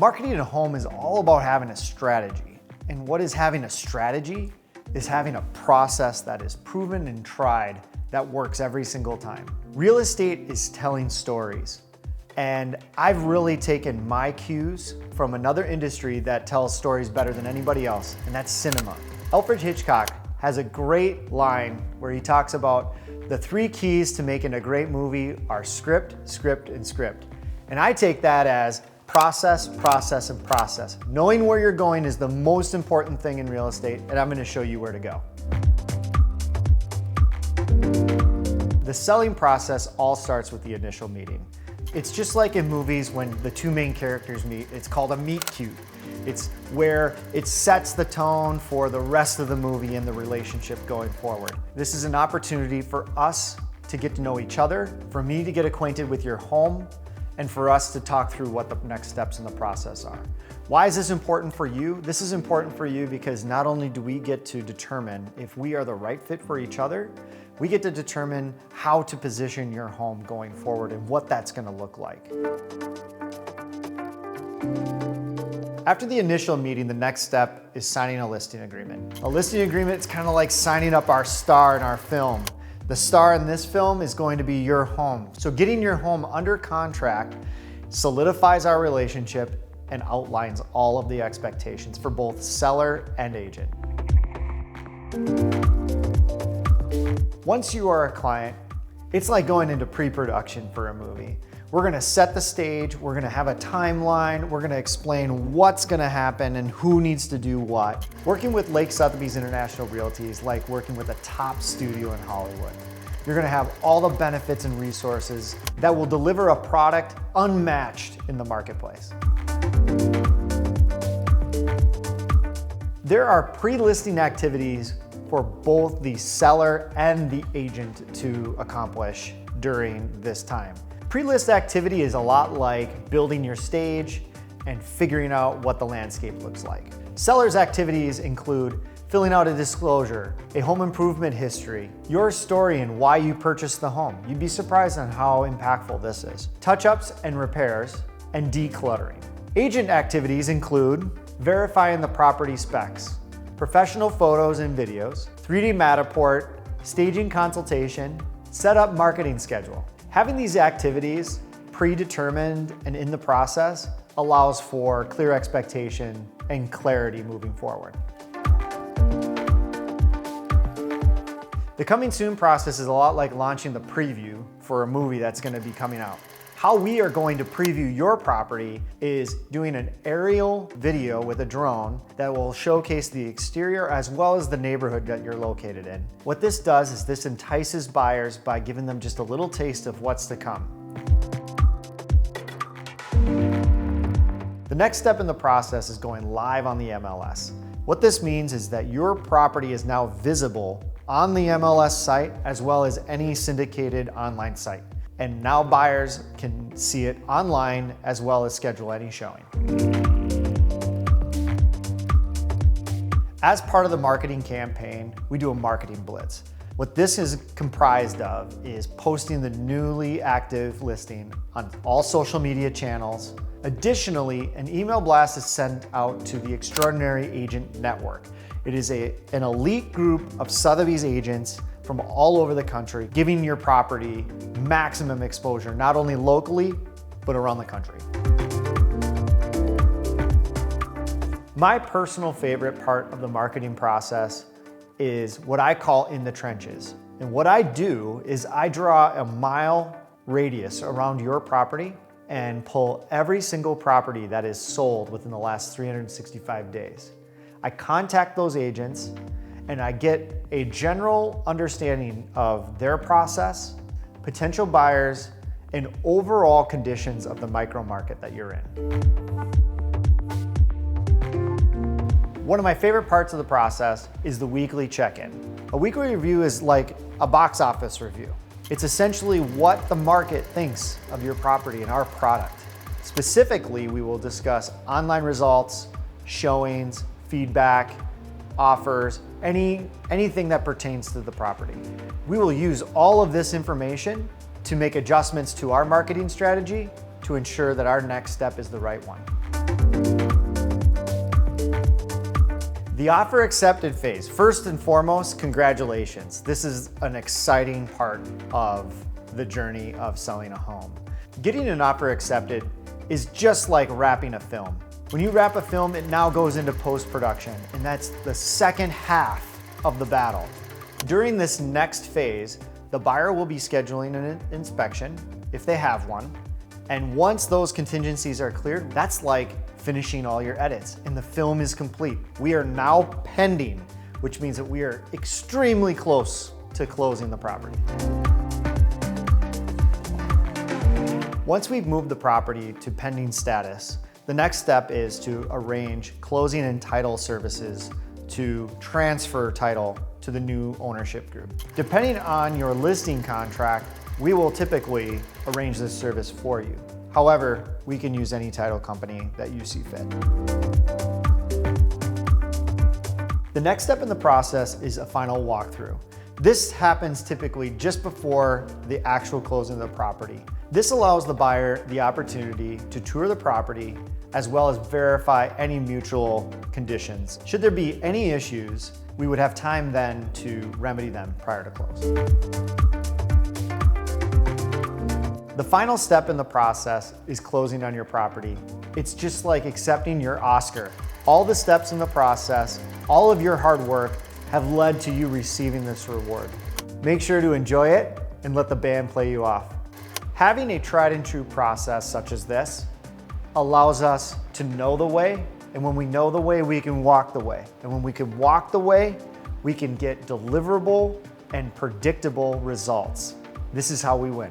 Marketing a home is all about having a strategy. And what is having a strategy is having a process that is proven and tried that works every single time. Real estate is telling stories. And I've really taken my cues from another industry that tells stories better than anybody else, and that's cinema. Alfred Hitchcock has a great line where he talks about the 3 keys to making a great movie are script, script, and script. And I take that as process, process, and process. Knowing where you're going is the most important thing in real estate, and I'm gonna show you where to go. The selling process all starts with the initial meeting. It's just like in movies when the 2 main characters meet. It's called a meet cute. It's where it sets the tone for the rest of the movie and the relationship going forward. This is an opportunity for us to get to know each other, for me to get acquainted with your home, and for us to talk through what the next steps in the process are. Why is this important for you? This is important for you because not only do we get to determine if we are the right fit for each other, we get to determine how to position your home going forward and what that's gonna look like. After the initial meeting, the next step is signing a listing agreement. A listing agreement is kind of like signing up our star in our film. The star in this film is going to be your home. So getting your home under contract solidifies our relationship and outlines all of the expectations for both seller and agent. Once you are a client, it's like going into pre-production for a movie. We're gonna set the stage, we're gonna have a timeline, we're gonna explain what's gonna happen and who needs to do what. Working with Lake Sotheby's International Realty is like working with a top studio in Hollywood. You're gonna have all the benefits and resources that will deliver a product unmatched in the marketplace. There are pre-listing activities for both the seller and the agent to accomplish during this time. Pre-list activity is a lot like building your stage and figuring out what the landscape looks like. Seller's activities include filling out a disclosure, a home improvement history, your story and why you purchased the home. You'd be surprised on how impactful this is. Touch-ups and repairs, and decluttering. Agent activities include verifying the property specs, professional photos and videos, 3D Matterport, staging consultation, set up marketing schedule. Having these activities predetermined and in the process allows for clear expectation and clarity moving forward. The coming soon process is a lot like launching the preview for a movie that's going to be coming out. How we are going to preview your property is doing an aerial video with a drone that will showcase the exterior as well as the neighborhood that you're located in. What this does is this entices buyers by giving them just a little taste of what's to come. The next step in the process is going live on the MLS. What this means is that your property is now visible on the MLS site as well as any syndicated online site. And now buyers can see it online as well as schedule any showing. As part of the marketing campaign, we do a marketing blitz. What this is comprised of is posting the newly active listing on all social media channels. Additionally, an email blast is sent out to the Extraordinary Agent Network. It is an elite group of Sotheby's agents from all over the country, giving your property maximum exposure, not only locally, but around the country. My personal favorite part of the marketing process is what I call in the trenches. And what I do is I draw a mile radius around your property and pull every single property that is sold within the last 365 days. I contact those agents and I get a general understanding of their process, potential buyers, and overall conditions of the micro market that you're in. One of my favorite parts of the process is the weekly check-in. A weekly review is like a box office review. It's essentially what the market thinks of your property and our product. Specifically, we will discuss online results, showings, feedback, offers, anything that pertains to the property. We will use all of this information to make adjustments to our marketing strategy to ensure that our next step is the right one. The offer accepted phase. First and foremost, congratulations. This is an exciting part of the journey of selling a home. Getting an offer accepted is just like wrapping a film. When you wrap a film, it now goes into post-production, and that's the second half of the battle. During this next phase, the buyer will be scheduling an inspection, if they have one, and once those contingencies are cleared, that's like finishing all your edits, and the film is complete. We are now pending, which means that we are extremely close to closing the property. Once we've moved the property to pending status, the next step is to arrange closing and title services to transfer title to the new ownership group. Depending on your listing contract, we will typically arrange this service for you. However, we can use any title company that you see fit. The next step in the process is a final walkthrough. This happens typically just before the actual closing of the property. This allows the buyer the opportunity to tour the property as well as verify any mutual conditions. Should there be any issues, we would have time then to remedy them prior to close. The final step in the process is closing on your property. It's just like accepting your Oscar. All the steps in the process, all of your hard work have led to you receiving this reward. Make sure to enjoy it and let the band play you off. Having a tried and true process such as this allows us to know the way, and when we know the way, we can walk the way. And when we can walk the way, we can get deliverable and predictable results. This is how we win.